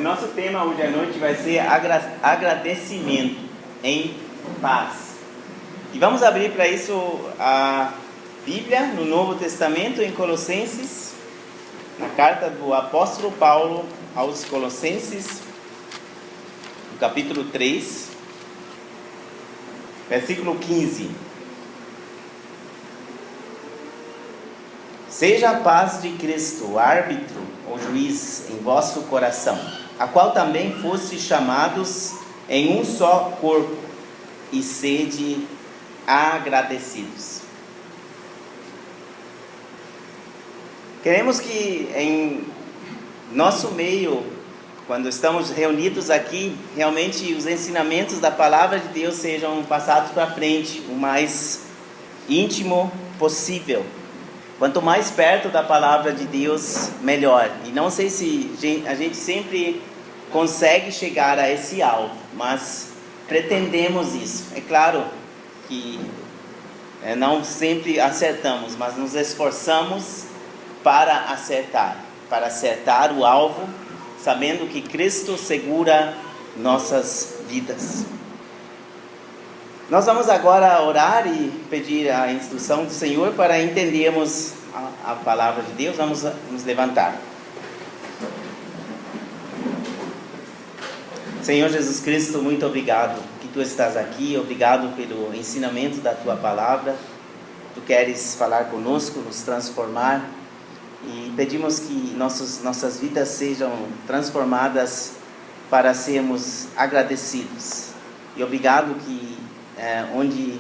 nosso tema hoje à noite vai ser agradecimento em paz. E vamos abrir para isso a Bíblia no Novo Testamento, em Colossenses, na carta do apóstolo Paulo aos Colossenses, no capítulo 3, versículo 15. Seja a paz de Cristo, árbitro ou juiz em vosso coração, a qual também foste chamados em um só corpo, e sede agradecidos. Queremos que em nosso meio, quando estamos reunidos aqui, realmente os ensinamentos da palavra de Deus sejam passados para frente, o mais íntimo possível. Quanto mais perto da palavra de Deus, melhor. E não sei se a gente sempre consegue chegar a esse alvo, mas pretendemos isso. É claro que não sempre acertamos, mas nos esforçamos para acertar o alvo, sabendo que Cristo segura nossas vidas. Nós vamos agora orar e pedir a instrução do Senhor para entendermos a palavra de Deus. Vamos nos levantar. Senhor Jesus Cristo, muito obrigado que Tu estás aqui. Obrigado pelo ensinamento da Tua palavra. Tu queres falar conosco, nos transformar. E pedimos que nossas vidas sejam transformadas para sermos agradecidos. E obrigado que onde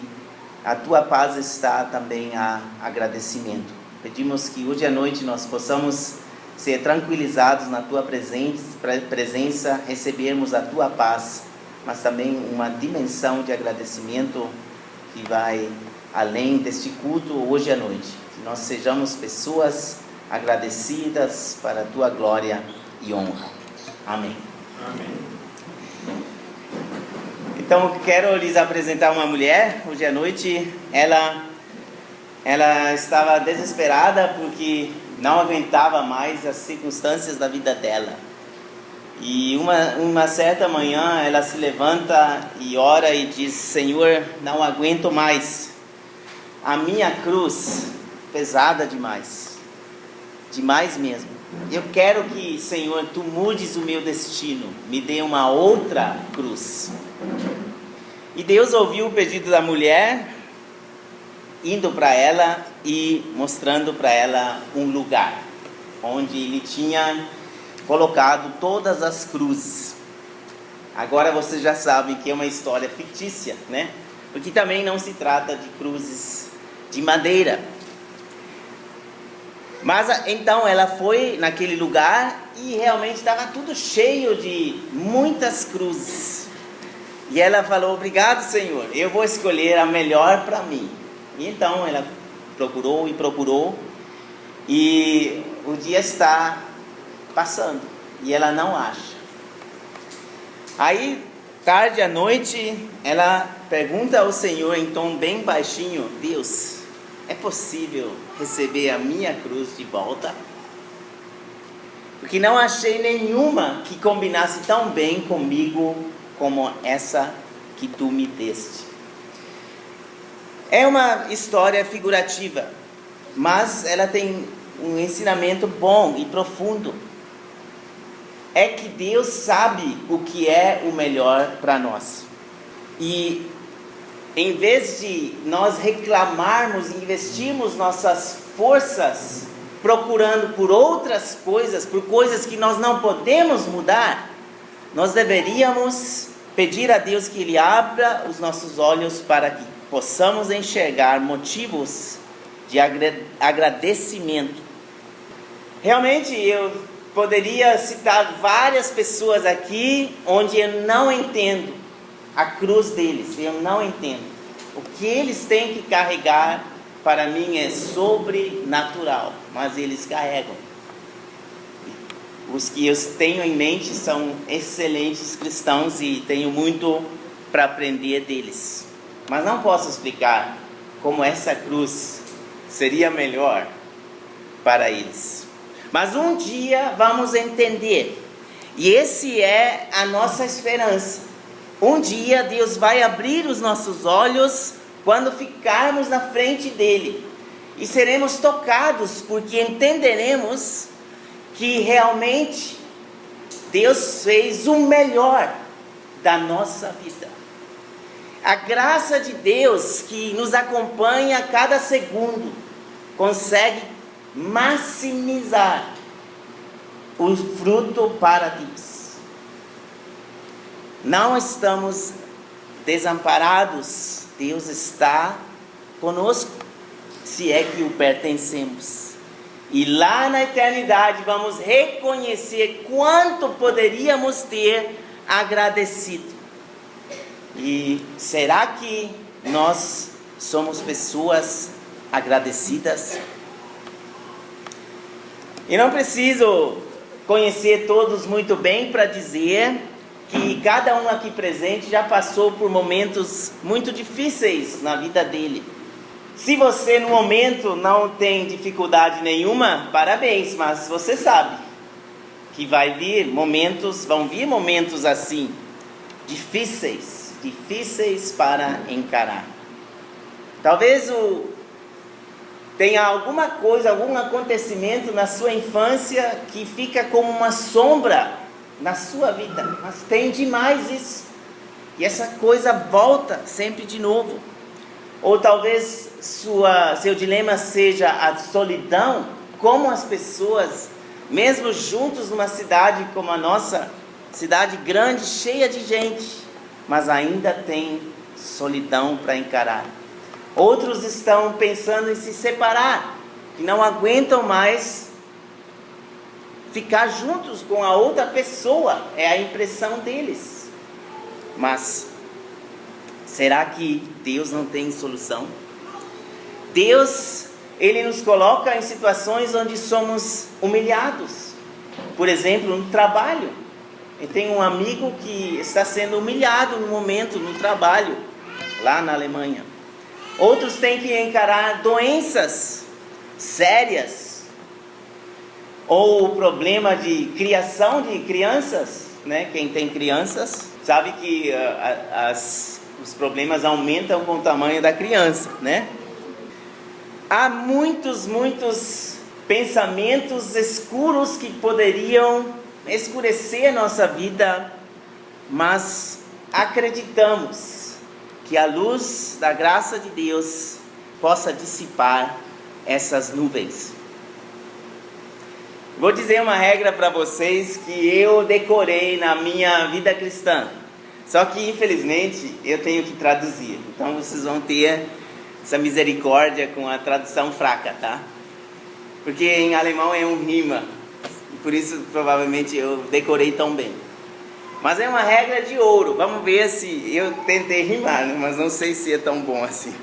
a Tua paz está, também há agradecimento. Pedimos que hoje à noite nós possamos ser tranquilizados na Tua presença, recebermos a Tua paz, mas também uma dimensão de agradecimento que vai além deste culto hoje à noite. Que nós sejamos pessoas agradecidas para a Tua glória e honra. Amém. Amém. Então, quero lhes apresentar uma mulher. Hoje à noite, ela estava desesperada porque não aguentava mais as circunstâncias da vida dela. E uma certa manhã, ela se levanta e ora e diz: Senhor, não aguento mais. A minha cruz, pesada demais. Demais mesmo. Eu quero que, Senhor, Tu mudes o meu destino. Me dê uma outra cruz. E Deus ouviu o pedido da mulher, indo para ela e mostrando para ela um lugar onde Ele tinha colocado todas as cruzes. Agora você já sabe que é uma história fictícia, né? Porque também não se trata de cruzes de madeira. Mas então ela foi naquele lugar e realmente estava tudo cheio de muitas cruzes. E ela falou: obrigado, Senhor, eu vou escolher a melhor para mim. E então ela procurou, e o dia está passando e ela não acha. Aí, tarde à noite, ela pergunta ao Senhor em tom bem baixinho: Deus, é possível receber a minha cruz de volta? Porque não achei nenhuma que combinasse tão bem comigo como essa que Tu me deste. É uma história figurativa, mas ela tem um ensinamento bom e profundo. É que Deus sabe o que é o melhor para nós. E em vez de nós reclamarmos e investirmos nossas forças procurando por outras coisas, por coisas que nós não podemos mudar, nós deveríamos pedir a Deus que Ele abra os nossos olhos para que possamos enxergar motivos de agradecimento. Realmente eu poderia citar várias pessoas aqui onde eu não entendo a cruz deles, eu não entendo. O que eles têm que carregar para mim é sobrenatural, mas eles carregam. Os que eu tenho em mente são excelentes cristãos e tenho muito para aprender deles. Mas não posso explicar como essa cruz seria melhor para eles. Mas um dia vamos entender E esse é a nossa esperança. Um dia Deus vai abrir os nossos olhos quando ficarmos na frente dele. E seremos tocados porque entenderemos que realmente Deus fez o melhor da nossa vida. A graça de Deus que nos acompanha a cada segundo consegue maximizar o fruto para Deus. Não estamos desamparados, Deus está conosco, se é que o pertencemos. E lá na eternidade vamos reconhecer quanto poderíamos ter agradecido. E será que nós somos pessoas agradecidas? E não preciso conhecer todos muito bem para dizer que cada um aqui presente já passou por momentos muito difíceis na vida dele. Se você no momento não tem dificuldade nenhuma, parabéns, mas você sabe que vão vir momentos assim, difíceis para encarar. Talvez tenha alguma coisa, algum acontecimento na sua infância que fica como uma sombra na sua vida, mas tem demais isso, e essa coisa volta sempre de novo. Ou talvez seu dilema seja a solidão, como as pessoas, mesmo juntos numa cidade como a nossa, cidade grande, cheia de gente, mas ainda tem solidão para encarar. Outros estão pensando em se separar, que não aguentam mais ficar juntos com a outra pessoa, é a impressão deles. Mas será que Deus não tem solução? Deus, Ele nos coloca em situações onde somos humilhados. Por exemplo, no trabalho. Eu tenho um amigo que está sendo humilhado no momento, no trabalho, lá na Alemanha. Outros têm que encarar doenças sérias, ou o problema de criação de crianças, né? Quem tem crianças sabe que os problemas aumentam com o tamanho da criança, né? Há muitos pensamentos escuros que poderiam escurecer nossa vida, mas acreditamos que a luz da graça de Deus possa dissipar essas nuvens. Vou dizer uma regra para vocês que eu decorei na minha vida cristã. Só que infelizmente eu tenho que traduzir. Então vocês vão ter essa misericórdia com a tradução fraca, tá? Porque em alemão é um rima. Por isso provavelmente eu decorei tão bem. Mas é uma regra de ouro. Vamos ver se eu tentei rimar, né? Mas não sei se é tão bom assim.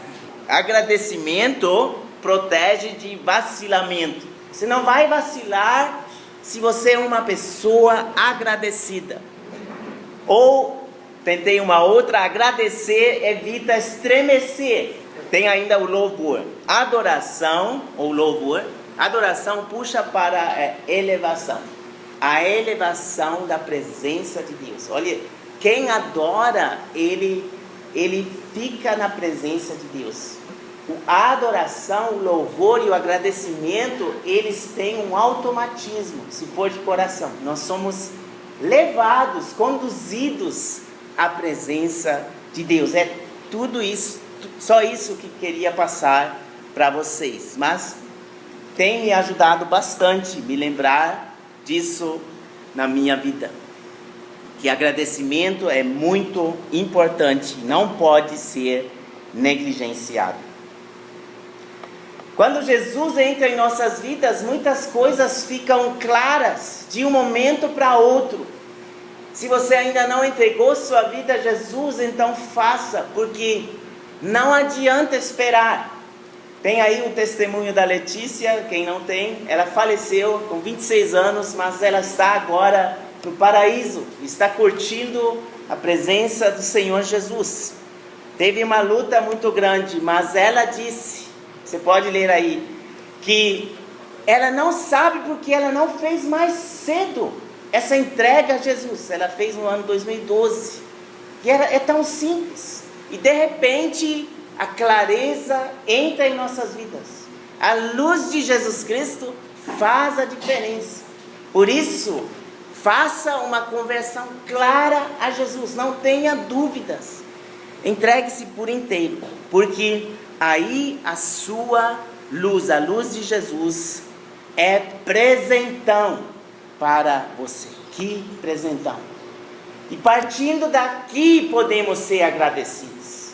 Agradecimento protege de vacilamento. Você não vai vacilar se você é uma pessoa agradecida. Ou, tentei uma outra, agradecer evita estremecer. Tem ainda o louvor. Adoração, ou louvor, adoração puxa para a elevação. A elevação da presença de Deus. Olha, quem adora, ele fica na presença de Deus. A adoração, o louvor e o agradecimento, eles têm um automatismo, se for de coração. Nós somos levados, conduzidos à presença de Deus. É tudo isso, só isso que queria passar para vocês. Mas tem me ajudado bastante me lembrar disso na minha vida. Que agradecimento é muito importante, não pode ser negligenciado. Quando Jesus entra em nossas vidas, muitas coisas ficam claras de um momento para outro. Se você ainda não entregou sua vida a Jesus, então faça, porque não adianta esperar. Tem aí um testemunho da Letícia, quem não tem, ela faleceu com 26 anos, mas ela está agora no paraíso, está curtindo a presença do Senhor Jesus. Teve uma luta muito grande, mas ela disse, você pode ler aí, que ela não sabe porque ela não fez mais cedo. essa entrega a Jesus, ela fez no ano 2012. E é tão simples. E de repente, a clareza entra em nossas vidas. A luz de Jesus Cristo faz a diferença. Por isso, faça uma conversão clara a Jesus. Não tenha dúvidas. Entregue-se por inteiro. Porque aí a sua luz, a luz de Jesus, é presentão para você. Que presentão. E partindo daqui podemos ser agradecidos.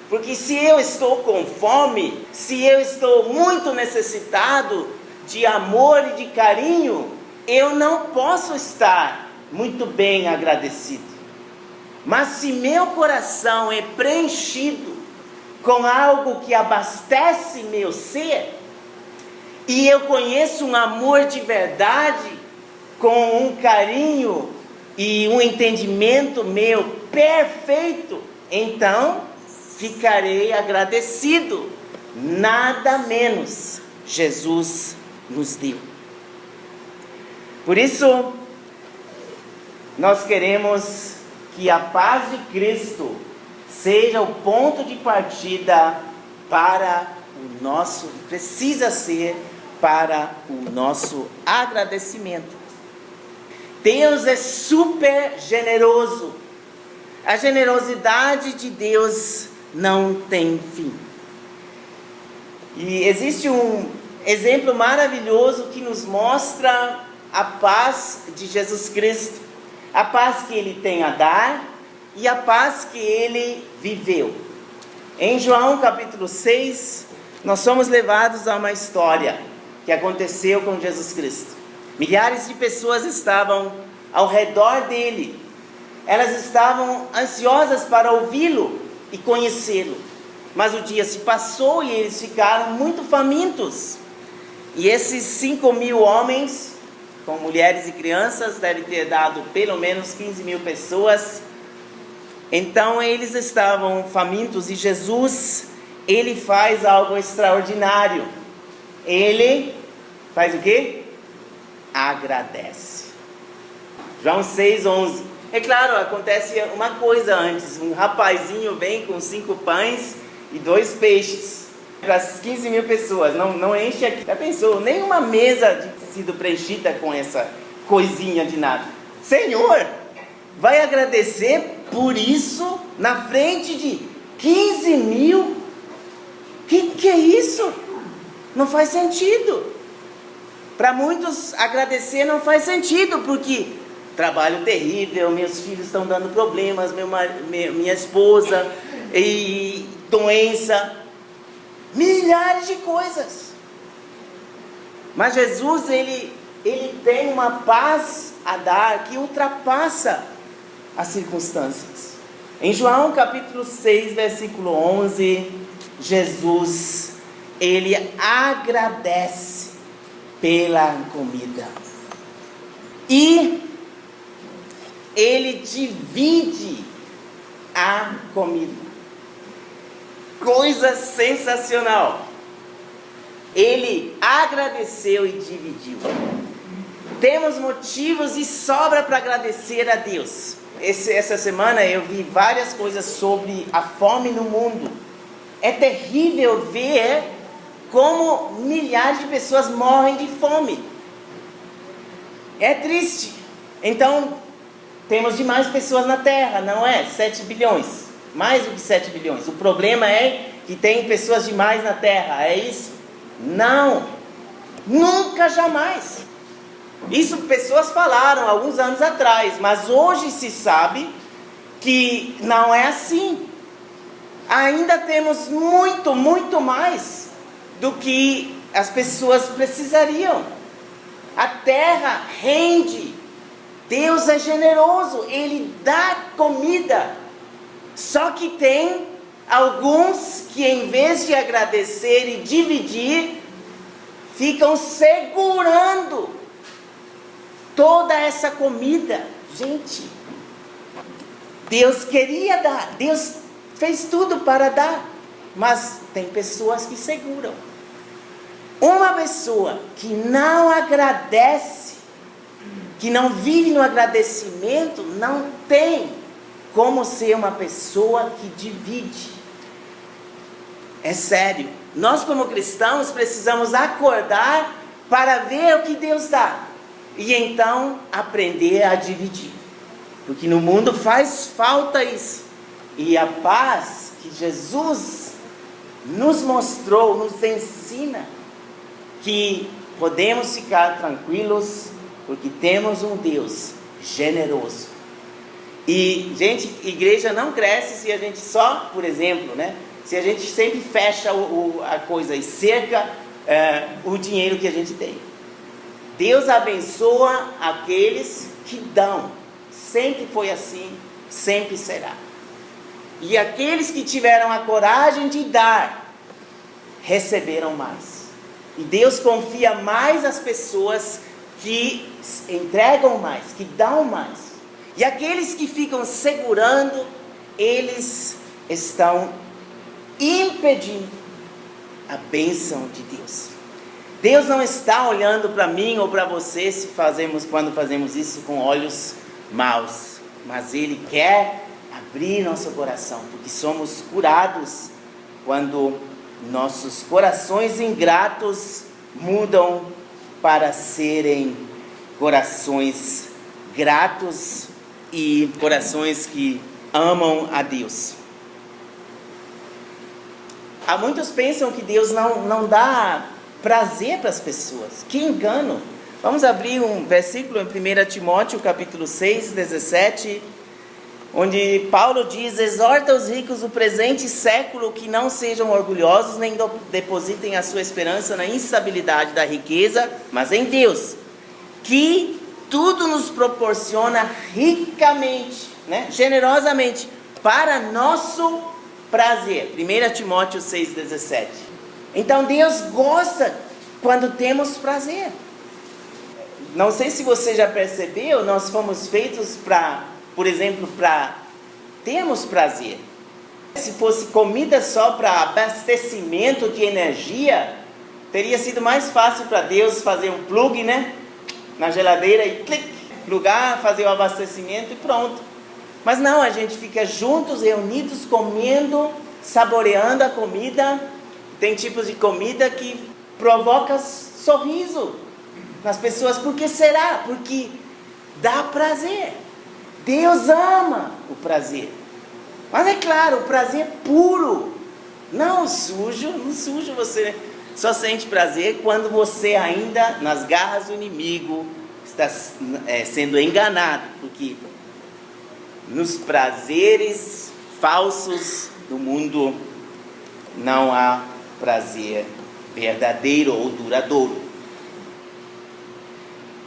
Porque se eu estou com fome, se eu estou muito necessitado de amor e de carinho, eu não posso estar muito bem agradecido. Mas se meu coração é preenchido com algo que abastece meu ser, e eu conheço um amor de verdade, com um carinho e um entendimento meu perfeito, então ficarei agradecido. Nada menos Jesus nos deu. Por isso, nós queremos que a paz de Cristo seja o ponto de partida para o nosso, precisa ser para o nosso agradecimento. Deus é super generoso. A generosidade de Deus não tem fim. E existe um exemplo maravilhoso que nos mostra a paz de Jesus Cristo. A paz que Ele tem a dar e a paz que Ele viveu. Em João capítulo 6, nós somos levados a uma história que aconteceu com Jesus Cristo. Milhares de pessoas estavam ao redor dele. Elas estavam ansiosas para ouvi-lo e conhecê-lo. Mas o dia se passou e eles ficaram muito famintos. E esses 5.000 homens, com mulheres e crianças, devem ter dado pelo menos 15.000 pessoas. Então eles estavam famintos e Jesus, Ele faz algo extraordinário. Ele faz o quê? Agradece. João 6:11. É claro, acontece uma coisa antes. Um rapazinho vem com 5 pães e 2 peixes para as 15.000 pessoas. Não enche aqui. Já pensou? Nenhuma mesa de sido preenchida com essa coisinha de nada. Senhor, vai agradecer por isso na frente de 15.000? Que é isso? Não faz sentido. Para muitos, agradecer não faz sentido, porque trabalho terrível, meus filhos estão dando problemas, minha esposa, e doença, milhares de coisas. Mas Jesus, ele tem uma paz a dar que ultrapassa as circunstâncias. Em João capítulo 6, versículo 11, Jesus, Ele agradece pela comida. E Ele divide a comida. Coisa sensacional. Ele agradeceu e dividiu. Temos motivos de sobra para agradecer a Deus. Essa semana eu vi várias coisas sobre a fome no mundo. É terrível ver como milhares de pessoas morrem de fome. É triste. Então, temos demais pessoas na Terra, não é? 7 bilhões. Mais do que 7 bilhões. O problema é que tem pessoas demais na Terra, é isso? Não. Nunca, jamais. Isso pessoas falaram alguns anos atrás, mas hoje se sabe que não é assim. Ainda temos muito, muito mais do que as pessoas precisariam. A terra rende. Deus é generoso, Ele dá comida. Só que tem alguns que, em vez de agradecer e dividir, ficam segurando toda essa comida. Gente, Deus queria dar, Deus fez tudo para dar, mas tem pessoas que seguram. Uma pessoa que não agradece que não vive no agradecimento, não tem como ser uma pessoa que divide. É sério. Nós como cristãos precisamos acordar para ver o que Deus dá. E então aprender a dividir. Porque no mundo faz falta isso. E a paz que Jesus nos mostrou, nos ensina, que podemos ficar tranquilos, porque temos um Deus generoso. E, gente, igreja não cresce se a gente só, por exemplo, se a gente sempre fecha a coisa e cerca o dinheiro que a gente tem. Deus abençoa aqueles que dão. Sempre foi assim, sempre será. E aqueles que tiveram a coragem de dar, receberam mais. E Deus confia mais às pessoas que entregam mais, que dão mais. E aqueles que ficam segurando, eles estão impedindo a bênção de Deus. Deus não está olhando para mim ou para você quando fazemos isso com olhos maus. Mas Ele quer abrir nosso coração, porque somos curados quando nossos corações ingratos mudam para serem corações gratos e corações que amam a Deus. Há muitos pensam que Deus não dá prazer para as pessoas. Que engano! Vamos abrir um versículo em 1 Timóteo capítulo 6, 17, onde Paulo diz: exorta os ricos do presente século que não sejam orgulhosos, nem depositem a sua esperança na instabilidade da riqueza, mas em Deus, que tudo nos proporciona ricamente, generosamente, para nosso prazer. 1 Timóteo 6, 17. Então Deus gosta quando temos prazer. Não sei se você já percebeu, nós fomos feitos por exemplo, para termos prazer. Se fosse comida só para abastecimento de energia, teria sido mais fácil para Deus fazer um plug, na geladeira e clique, plugar, fazer o abastecimento e pronto. Mas não, a gente fica juntos, reunidos, comendo, saboreando a comida. Tem tipos de comida que provoca sorriso nas pessoas. Por que será? Porque dá prazer. Deus ama o prazer. Mas é claro, o prazer puro, não sujo. No sujo você só sente prazer quando você ainda, nas garras do inimigo, está sendo enganado. Porque nos prazeres falsos do mundo não há prazer verdadeiro ou duradouro.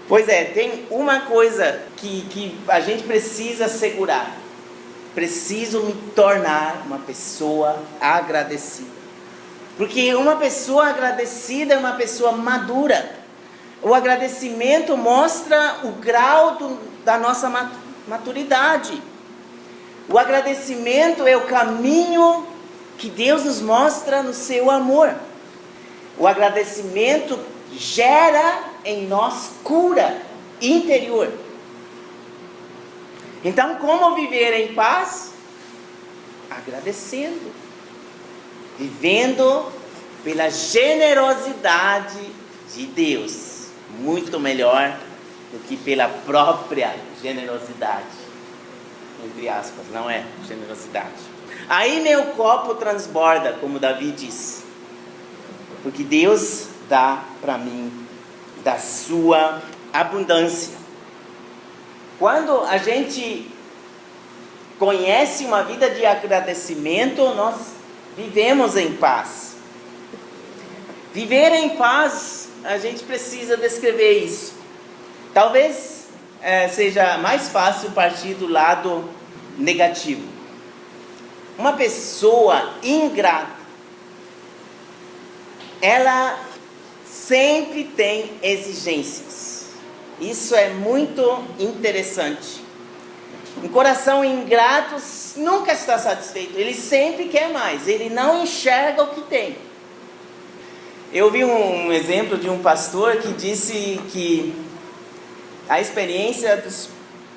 Pois é, tem uma coisa que a gente precisa segurar. Preciso me tornar uma pessoa agradecida. Porque uma pessoa agradecida é uma pessoa madura. O agradecimento mostra o grau da nossa maturidade. O agradecimento é o caminho que Deus nos mostra no seu amor. O agradecimento gera em nós cura interior. Então, como viver em paz? Agradecendo. Vivendo pela generosidade de Deus. Muito melhor do que pela própria generosidade. Entre aspas, não é generosidade. Aí meu copo transborda, como Davi diz. Porque Deus dá para mim da sua abundância. Quando a gente conhece uma vida de agradecimento, nós vivemos em paz. Viver em paz, a gente precisa descrever isso. Talvez seja mais fácil partir do lado negativo. Uma pessoa ingrata, ela sempre tem exigências. Isso é muito interessante. Um coração ingrato nunca está satisfeito. Ele sempre quer mais. Ele não enxerga o que tem. Eu vi um exemplo de um pastor que disse que a experiência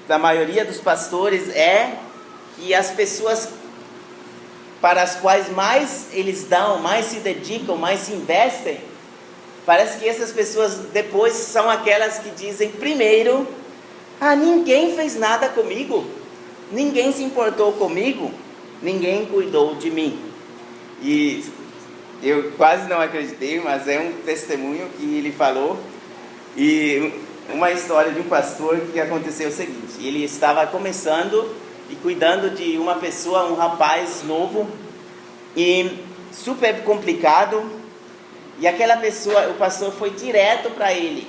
da maioria dos pastores é que as pessoas para as quais mais eles dão, mais se dedicam, mais se investem, parece que essas pessoas depois são aquelas que dizem primeiro: ninguém fez nada comigo, ninguém se importou comigo, ninguém cuidou de mim. E eu quase não acreditei, mas é um testemunho que ele falou, e uma história de um pastor que aconteceu o seguinte: ele estava começando e cuidando de uma pessoa, um rapaz novo, e super complicado, e aquela pessoa, o pastor foi direto para ele,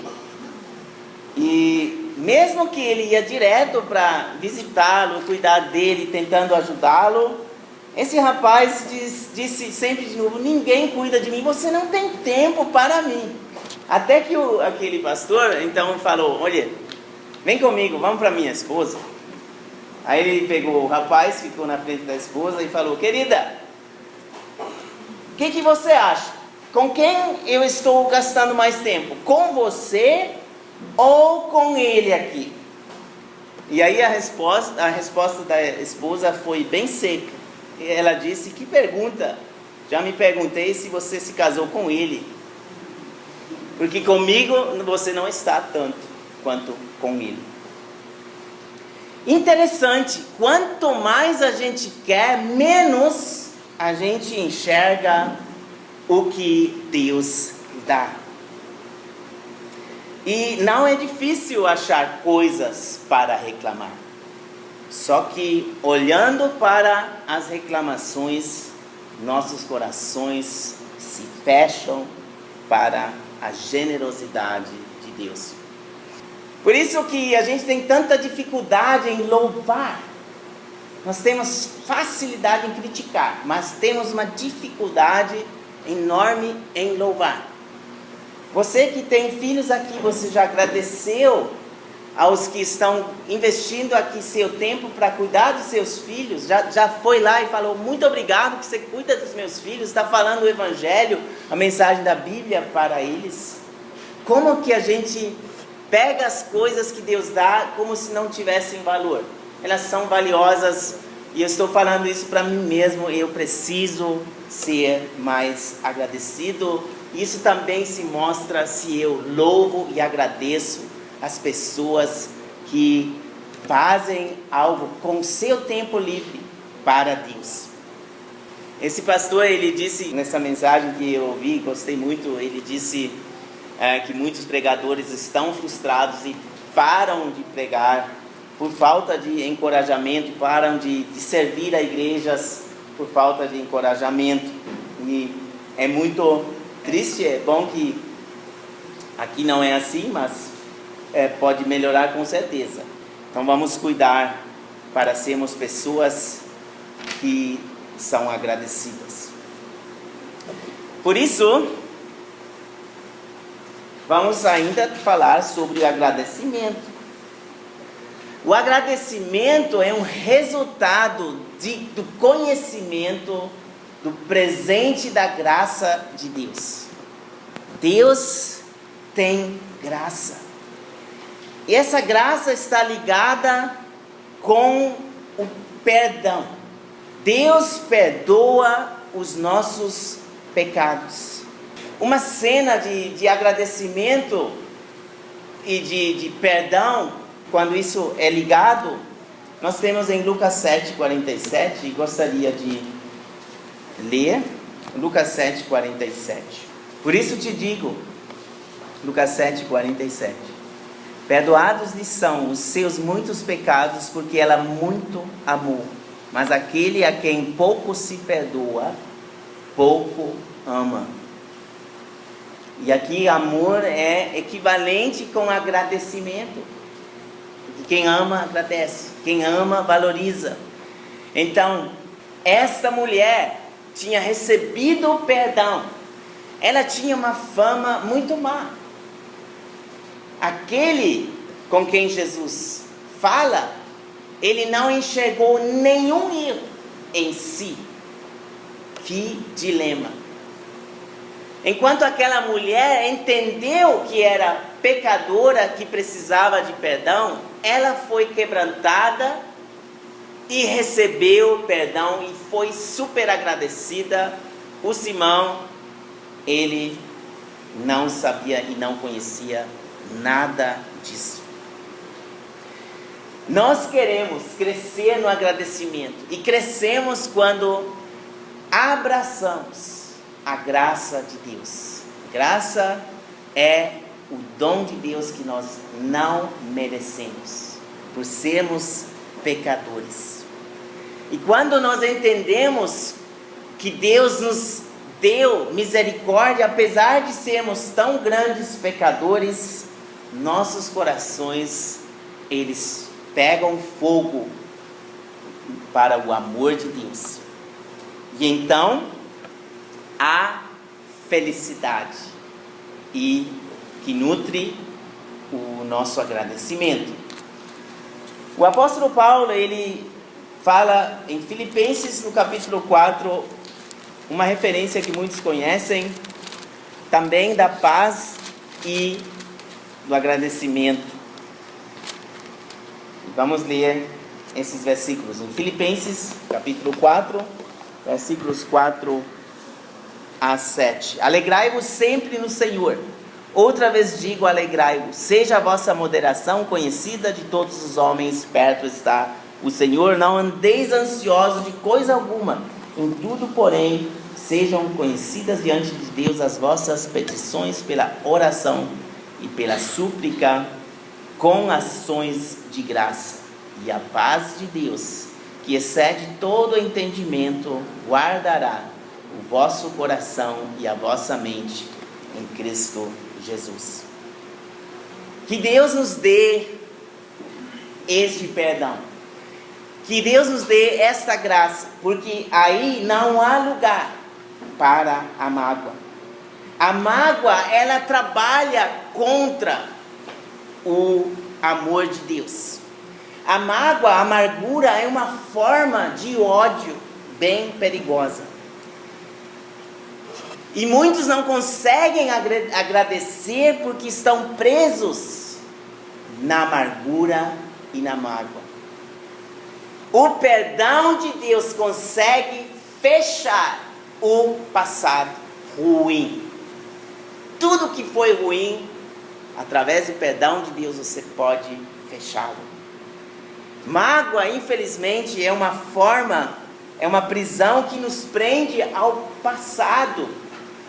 e mesmo que ele ia direto para visitá-lo, cuidar dele, tentando ajudá-lo, esse rapaz disse sempre de novo: ninguém cuida de mim, você não tem tempo para mim. Até que aquele pastor então falou: olha, vem comigo, vamos para minha esposa. Aí ele pegou o rapaz, ficou na frente da esposa e falou: querida, o que você acha? Com quem eu estou gastando mais tempo? Com você ou com ele aqui? E aí a resposta da esposa foi bem seca. Ela disse: que pergunta? Já me perguntei se você se casou com ele, porque comigo você não está tanto quanto com ele. Interessante, quanto mais a gente quer, menos a gente enxerga o que Deus dá. E não é difícil achar coisas para reclamar. Só que olhando para as reclamações, nossos corações se fecham para a generosidade de Deus. Por isso que a gente tem tanta dificuldade em louvar. Nós temos facilidade em criticar, mas temos uma dificuldade enorme em louvar. Você que tem filhos aqui, você já agradeceu aos que estão investindo aqui seu tempo para cuidar dos seus filhos? Já foi lá e falou: muito obrigado que você cuida dos meus filhos, está falando o Evangelho, a mensagem da Bíblia para eles? Como que a gente pega as coisas que Deus dá como se não tivessem valor? Elas são valiosas, e eu estou falando isso para mim mesmo. Eu preciso ser mais agradecido. Isso também se mostra se eu louvo e agradeço as pessoas que fazem algo com seu tempo livre para Deus. Esse pastor, ele disse nessa mensagem que eu ouvi, gostei muito, ele disse que muitos pregadores estão frustrados e param de pregar por falta de encorajamento, param de servir a igrejas por falta de encorajamento. E é muito triste. É bom que aqui não é assim, mas pode melhorar com certeza. Então vamos cuidar para sermos pessoas que são agradecidas. Por isso, vamos ainda falar sobre agradecimento. O agradecimento é um resultado do conhecimento do presente da graça de Deus. Deus tem graça. E essa graça está ligada com o perdão. Deus perdoa os nossos pecados. Uma cena de agradecimento e de perdão, quando isso é ligado, nós temos em Lucas 7,47, e gostaria de ler Lucas 7,47. Por isso te digo, Lucas 7,47, perdoados lhe são os seus muitos pecados, porque ela muito amou. Mas aquele a quem pouco se perdoa, pouco ama. E aqui amor é equivalente com agradecimento. Porque quem ama agradece, quem ama valoriza. Então, esta mulher tinha recebido o perdão. Ela tinha uma fama muito má. Aquele com quem Jesus fala, ele não enxergou nenhum erro em si. Que dilema! Enquanto aquela mulher entendeu que era pecadora, que precisava de perdão, ela foi quebrantada e recebeu perdão e foi super agradecida. O Simão, ele não sabia e não conhecia nada disso. Nós queremos crescer no agradecimento e crescemos quando abraçamos a graça de Deus. Graça é o dom de Deus que nós não merecemos, por sermos pecadores. E quando nós entendemos que Deus nos deu misericórdia, apesar de sermos tão grandes pecadores, nossos corações, eles pegam fogo para o amor de Deus. E então, a felicidade e que nutre o nosso agradecimento. O apóstolo Paulo, ele fala em Filipenses, no capítulo 4, uma referência que muitos conhecem, também da paz e do agradecimento. Vamos ler esses versículos em Filipenses, capítulo 4, versículos 4 a 7. Alegrai-vos sempre no Senhor. Outra vez digo, alegrai-vos. Seja a vossa moderação conhecida de todos os homens, perto está o Senhor. Não andeis ansiosos de coisa alguma. Em tudo, porém, sejam conhecidas diante de Deus as vossas petições pela oração e pela súplica, com ações de graça. E a paz de Deus, que excede todo entendimento, guardará o vosso coração e a vossa mente em Cristo Jesus. Que Deus nos dê este perdão. Que Deus nos dê esta graça, porque aí não há lugar para a mágoa. A mágoa, ela trabalha contra o amor de Deus. A mágoa, a amargura é uma forma de ódio bem perigosa. E muitos não conseguem agradecer porque estão presos na amargura e na mágoa. O perdão de Deus consegue fechar o passado ruim. Tudo que foi ruim, através do perdão de Deus você pode fechá-lo. Mágoa, infelizmente, é uma forma, é uma prisão que nos prende ao passado.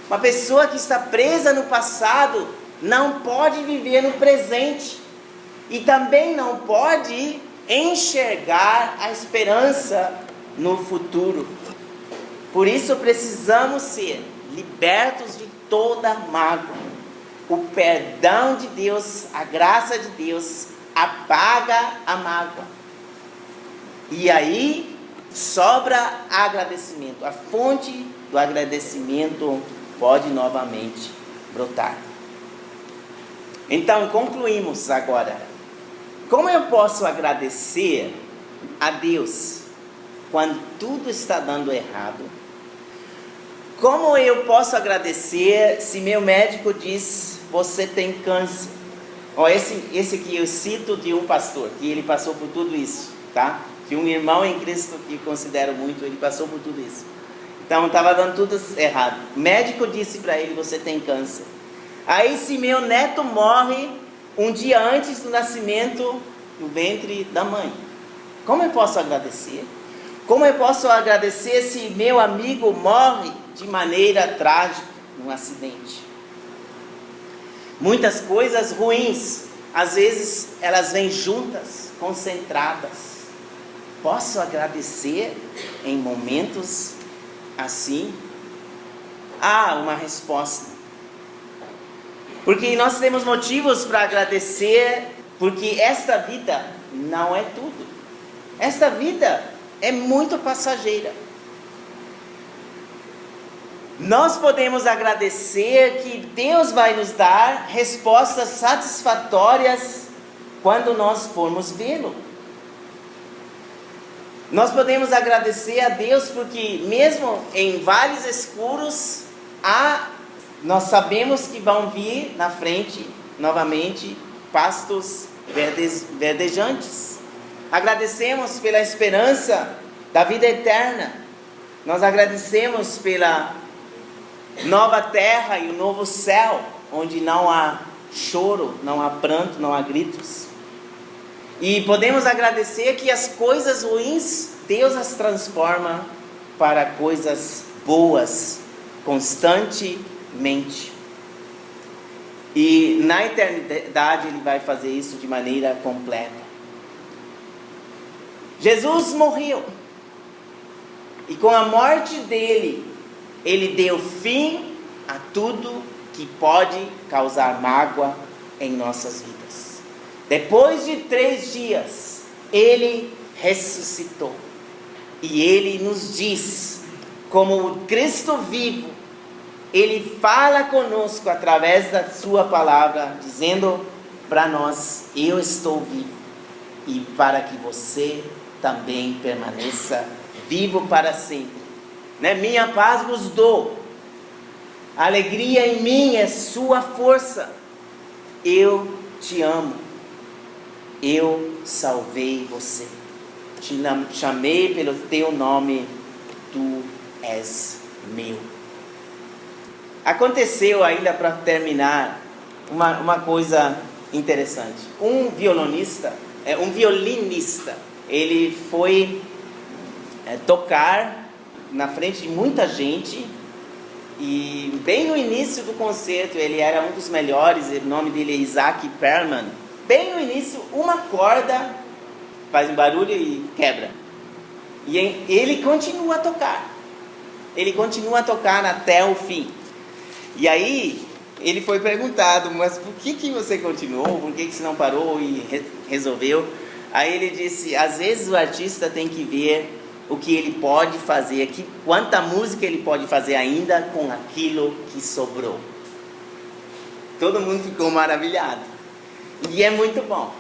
Uma pessoa que está presa no passado não pode viver no presente e também não pode enxergar a esperança no futuro. Por isso precisamos ser libertos de toda mágoa. O perdão de Deus, a graça de Deus apaga a mágoa. E aí sobra agradecimento. A fonte do agradecimento pode novamente brotar. Então, concluímos agora. Como eu posso agradecer a Deus quando tudo está dando errado? Como eu posso agradecer se meu médico diz, você tem câncer? Esse aqui eu cito de um pastor, que ele passou por tudo isso, tá? De um irmão em Cristo que considero muito, ele passou por tudo isso. Então estava dando tudo errado. O médico disse para ele, você tem câncer. Aí se meu neto morre um dia antes do nascimento no ventre da mãe, como eu posso agradecer? Como eu posso agradecer se meu amigo morre de maneira trágica num acidente? Muitas coisas ruins, às vezes elas vêm juntas, concentradas. Posso agradecer em momentos assim? Há uma resposta. Porque nós temos motivos para agradecer, porque esta vida não é tudo. Esta vida é muito passageira. Nós podemos agradecer que Deus vai nos dar respostas satisfatórias quando nós formos vê-lo. Nós podemos agradecer a Deus porque mesmo em vales escuros há nós sabemos que vão vir na frente, novamente, pastos verdejantes. Agradecemos pela esperança da vida eterna. Nós agradecemos pela nova terra e o novo céu, onde não há choro, não há pranto, não há gritos. E podemos agradecer que as coisas ruins, Deus as transforma para coisas boas, constantemente. E na eternidade Ele vai fazer isso de maneira completa. Jesus morreu. E com a morte dele, Ele deu fim a tudo que pode causar mágoa em nossas vidas. Depois de 3 dias, Ele ressuscitou. E Ele nos diz, como o Cristo vivo, Ele fala conosco através da sua palavra, dizendo para nós: eu estou vivo, e para que você também permaneça vivo para sempre. Minha paz vos dou, a alegria em mim é sua força. Eu te amo, eu salvei você, te chamei pelo teu nome, tu és meu. Aconteceu, ainda para terminar, uma coisa interessante. Um violinista, ele foi tocar na frente de muita gente, e bem no início do concerto, ele era um dos melhores, o nome dele é Isaac Perlman. Bem no início, uma corda faz um barulho e quebra. E ele continua a tocar. Ele continua a tocar até o fim. E aí, ele foi perguntado: mas por que você continuou? Por que você não parou e resolveu? Aí ele disse: às vezes o artista tem que ver o que ele pode fazer, quanta música ele pode fazer ainda com aquilo que sobrou. Todo mundo ficou maravilhado. E é muito bom.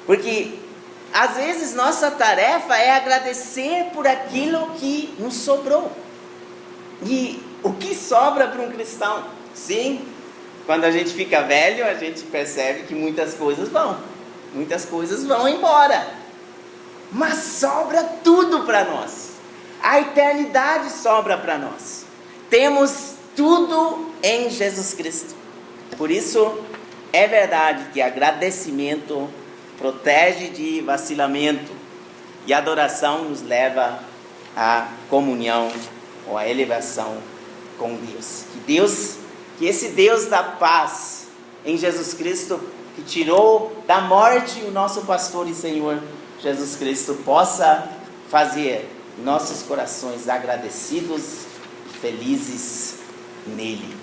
Porque às vezes nossa tarefa é agradecer por aquilo que nos sobrou. E o que sobra para um cristão? Sim, quando a gente fica velho, a gente percebe que muitas coisas vão embora. Mas sobra tudo para nós. A eternidade sobra para nós. Temos tudo em Jesus Cristo. Por isso, é verdade que agradecimento protege de vacilamento, e adoração nos leva à comunhão ou à elevação com Deus. Que esse Deus da paz em Jesus Cristo, que tirou da morte o nosso pastor e Senhor Jesus Cristo, possa fazer nossos corações agradecidos e felizes nele.